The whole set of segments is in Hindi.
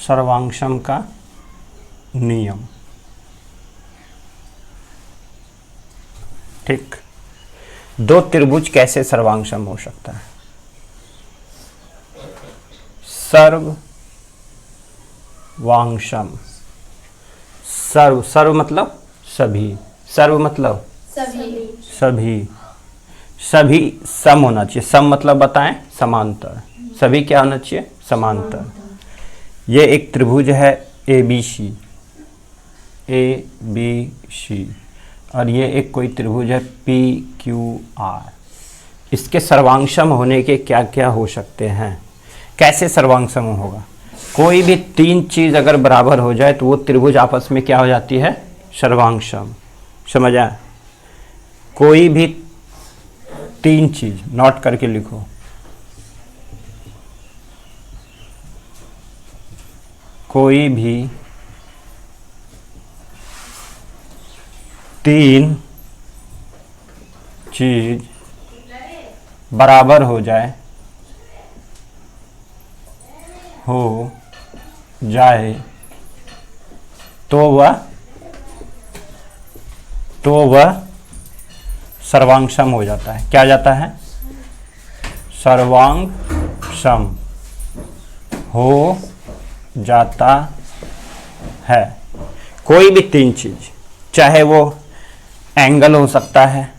सर्वांशम का नियम। ठीक, दो त्रिभुज कैसे सर्वांशम हो सकता है? सर्वांशम, सर्व मतलब सभी, सर्व मतलब सभी, सभी सम होना चाहिए। सम मतलब बताएं, समांतर। सभी क्या होना चाहिए? समांतर। ये एक त्रिभुज है ABC, और ये एक कोई त्रिभुज है PQR। इसके सर्वांशम होने के क्या क्या हो सकते हैं? कैसे सर्वांशम होगा? कोई भी तीन चीज अगर बराबर हो जाए तो वो त्रिभुज आपस में क्या हो जाती है? सर्वांशम। समझ आया? कोई भी तीन चीज, नोट करके लिखो, कोई भी तीन चीज बराबर हो जाए तो वह सर्वांशम हो जाता है। क्या जाता है? सर्वांशम हो जाता है। कोई भी तीन चीज, चाहे वो एंगल हो सकता है,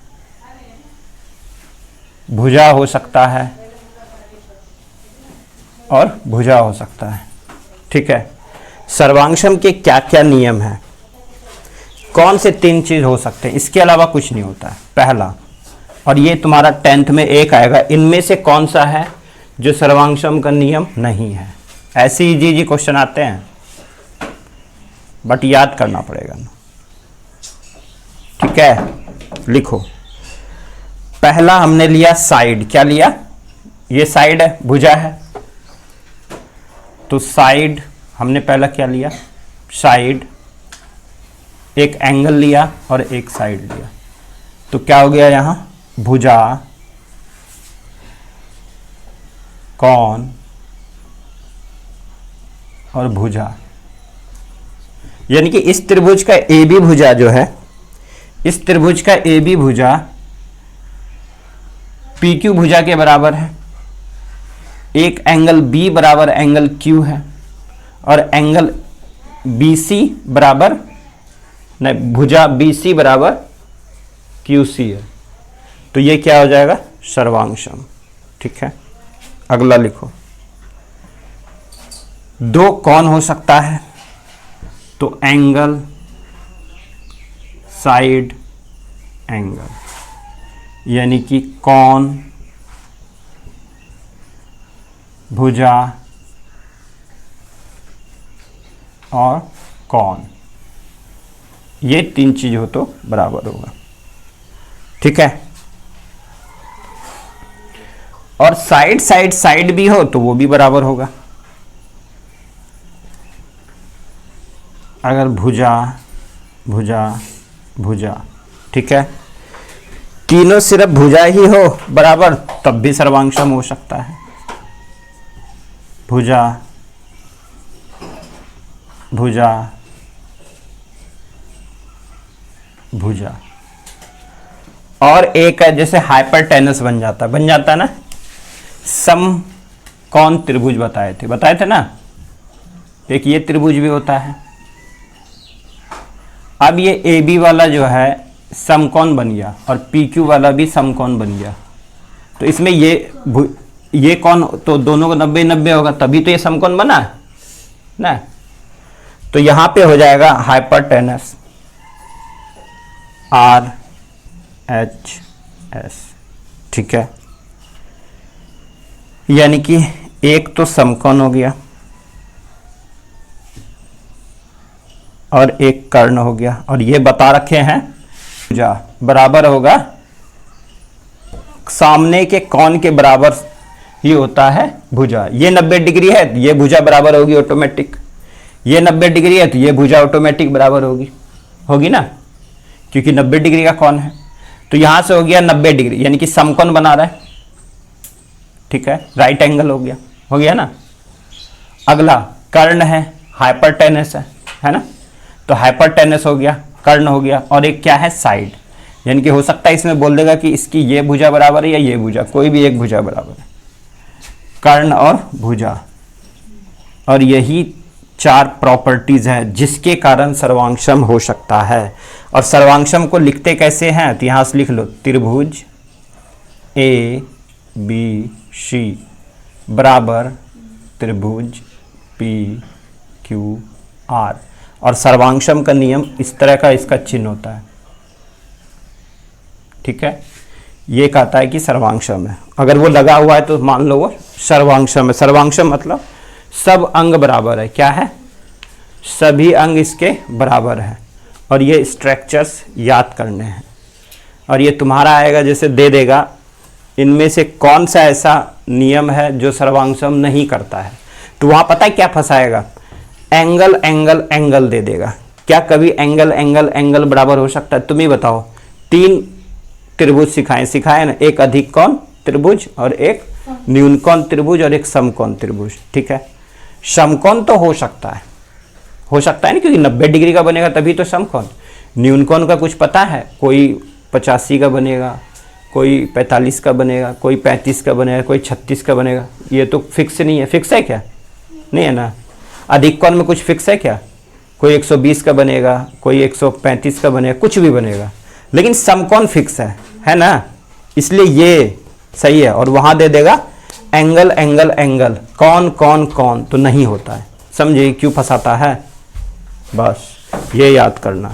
भुजा हो सकता है और भुजा हो सकता है। ठीक है, सर्वांशम के क्या क्या नियम हैं? कौन से तीन चीज हो सकते हैं? इसके अलावा कुछ नहीं होता है, पहला। और ये तुम्हारा 10th में एक आएगा, इनमें से कौन सा है जो सर्वांशम का नियम नहीं है? ऐसे इजी क्वेश्चन आते हैं, बट याद करना पड़ेगा ना। ठीक है, लिखो। पहला हमने लिया साइड। क्या लिया? ये साइड है, भुजा है, तो साइड हमने पहला क्या लिया? साइड। एक एंगल लिया और एक साइड लिया, तो क्या हो गया यहां? भुजा, कोण और भुजा। यानी कि इस त्रिभुज का AB भुजा जो है, इस त्रिभुज का AB भुजा PQ भुजा के बराबर है। एक एंगल B बराबर एंगल Q है और एंगल BC बराबर, नहीं, भुजा BC बराबर QC है। तो ये क्या हो जाएगा? सर्वांशम। ठीक है, अगला लिखो। दो कोण हो सकता है, तो एंगल, साइड, एंगल, यानी कि कोण, भुजा और कोण, ये तीन चीज हो तो बराबर होगा। ठीक है, और साइड साइड साइड भी हो तो वो भी बराबर होगा। अगर भुजा भुजा भुजा, ठीक है, तीनों सिर्फ भुजा ही हो बराबर, तब भी सर्वांशम हो सकता है। भुजा भुजा भुजा। और एक है जैसे हाइपरटेनस बन जाता है ना, समकोण त्रिभुज बताए थे ना, एक ये त्रिभुज भी होता है। अब ये AB वाला जो है समकोण बन गया और PQ वाला भी समकोण बन गया, तो इसमें ये कोण तो दोनों को 90-90 होगा, तभी तो ये समकोण बना है ना। तो यहां पे हो जाएगा हाइपरटेनस RHS। ठीक है, यानी कि एक तो समकोण हो गया और एक कर्ण हो गया, और ये बता रखे हैं भुजा बराबर होगा सामने के कोण के बराबर ही होता है भुजा। ये 90 डिग्री है तो ये भुजा बराबर होगी ऑटोमेटिक, ये 90 डिग्री है तो ये भुजा ऑटोमेटिक बराबर होगी ना, क्योंकि 90 डिग्री का कोण है। तो यहां से हो गया 90 डिग्री, यानी कि समकोण बना रहा है। ठीक है, राइट एंगल हो गया ना। अगला कर्ण है, हाइपरटेनस है ना, तो हाइपरटेनस हो गया, कर्ण हो गया, और एक क्या है साइड, यानी कि हो सकता है इसमें बोल देगा कि इसकी ये भुजा बराबर है या ये भुजा, कोई भी एक भुजा बराबर है, कर्ण और भुजा। और यही 4 प्रॉपर्टीज हैं जिसके कारण सर्वांगसम हो सकता है। और सर्वांगसम को लिखते कैसे हैं, तो यहां से लिख लो, त्रिभुज ABC बराबर त्रिभुज PQR। और सर्वांगसम का नियम इस तरह का इसका चिन्ह होता है, ठीक है। ये कहता है कि सर्वांगसम है, अगर वो लगा हुआ है तो मान लो वो सर्वांगसम है। सर्वांगसम मतलब सब अंग बराबर है, क्या है, सभी अंग इसके बराबर है। और ये स्ट्रक्चर्स याद करने हैं, और ये तुम्हारा आएगा जैसे दे देगा, इनमें से कौन सा ऐसा नियम है जो सर्वांगसम नहीं करता है, तो वहां पता है क्या फंसाएगा, एंगल एंगल एंगल दे देगा। क्या कभी एंगल एंगल एंगल बराबर हो सकता है, तुम ही बताओ। 3 त्रिभुज सिखाए ना, एक अधिक कोण त्रिभुज और एक न्यून कोण त्रिभुज और एक समकोण त्रिभुज, ठीक है। समकोण तो हो सकता है ना, क्योंकि 90 डिग्री का बनेगा तभी तो समकोण। न्यून कोण का कुछ पता है, कोई 85 का बनेगा, कोई 45 का बनेगा, कोई 35 का बनेगा, कोई 36 का बनेगा, ये तो फिक्स नहीं है। फिक्स है क्या, नहीं है ना। अधिक कोण में कुछ फिक्स है क्या, कोई 120 का बनेगा, कोई 135 का बनेगा, कुछ भी बनेगा, लेकिन समकोण फिक्स है ना, इसलिए ये सही है। और वहां दे देगा एंगल एंगल एंगल, कौन कौन कौन, तो नहीं होता है। समझे क्यों फंसाता है, बस ये याद करना है।